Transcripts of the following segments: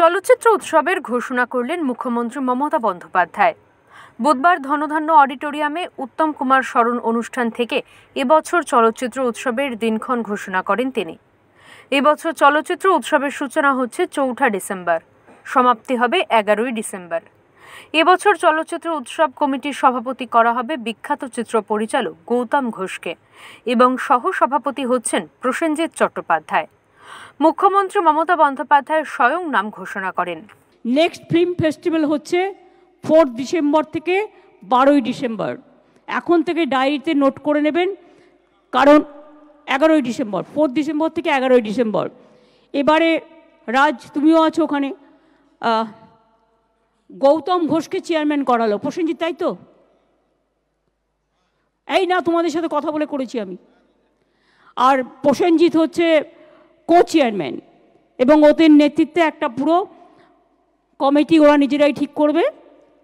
চলচ্চিত্র উৎসবের ঘোষণা করলেন মুখ্যমন্ত্রী মমতা বন্দ্যোপাধ্যায়। বুধবার ধনধান্য অডিটোরিয়ামে উত্তম কুমার স্মরণ অনুষ্ঠান থেকে এবছর চলচ্চিত্র উৎসবের দিনক্ষণ ঘোষণা করেন তিনি। এবছর চলচ্চিত্র উৎসবের সূচনা হচ্ছে ৪ঠা ডিসেম্বর, সমাপ্তি হবে ১১ই ডিসেম্বর। এবছর চলচ্চিত্র উৎসব কমিটির সভাপতি করা হবে বিখ্যাত চিত্র পরিচালক গৌতম ঘোষকে এবং সহ-সভাপতি হচ্ছেন প্রসেনজিৎ চট্টোপাধ্যায়। মুখ্যমন্ত্রী মমতা বন্দ্যোপাধ্যায় স্বয়ং নাম ঘোষণা করেন। নেক্সট ফিল্ম ফেস্টিভ্যাল হচ্ছে 4 ডিসেম্বর থেকে 12ই ডিসেম্বর। এখন থেকে ডায়েরিতে নোট করে নেবেন, কারণ 11ই ডিসেম্বর, 4 ডিসেম্বর থেকে 11ই ডিসেম্বর। এবারে রাজ, তুমিও আছো ওখানে, গৌতম ঘোষকে চেয়ারম্যান করালো প্রসেনজিৎ, তাই তো? এই না, তোমাদের সাথে কথা বলে করেছি আমি। আর প্রসেনজিৎ হচ্ছে কো চেয়ারম্যান এবং ওদের নেতৃত্বে একটা পুরো কমিটি ওরা নিজেরাই ঠিক করবে,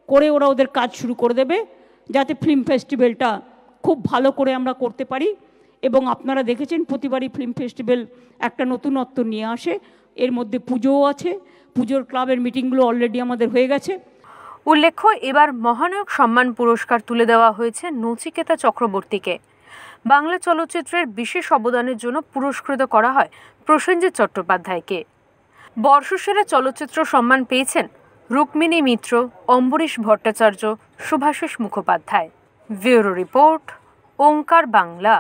করে ওরা ওদের কাজ শুরু করে দেবে, যাতে ফিল্ম ফেস্টিভ্যালটা খুব ভালো করে আমরা করতে পারি। এবং আপনারা দেখেছেন প্রতিবারই ফিল্ম ফেস্টিভ্যাল একটা নতুনত্ব নিয়ে আসে। এর মধ্যে পুজোও আছে, পুজোর ক্লাবের মিটিংগুলো অলরেডি আমাদের হয়ে গেছে। উল্লেখ্য, এবার মহানায়ক সম্মান পুরস্কার তুলে দেওয়া হয়েছে নচিকেতা চক্রবর্তীকে। বাংলা চলচ্চিত্রের বিশেষ অবদানের জন্য পুরস্কৃত করা হয় প্রসেনজিৎ চট্টোপাধ্যায়কে। বর্ষসেরা চলচ্চিত্র সম্মান পেয়েছেন রুক্মিণী মিত্র, অম্বরীশ ভট্টাচার্য, শুভাশিস মুখোপাধ্যায়। ব্যুরো রিপোর্ট, ওঙ্কার বাংলা।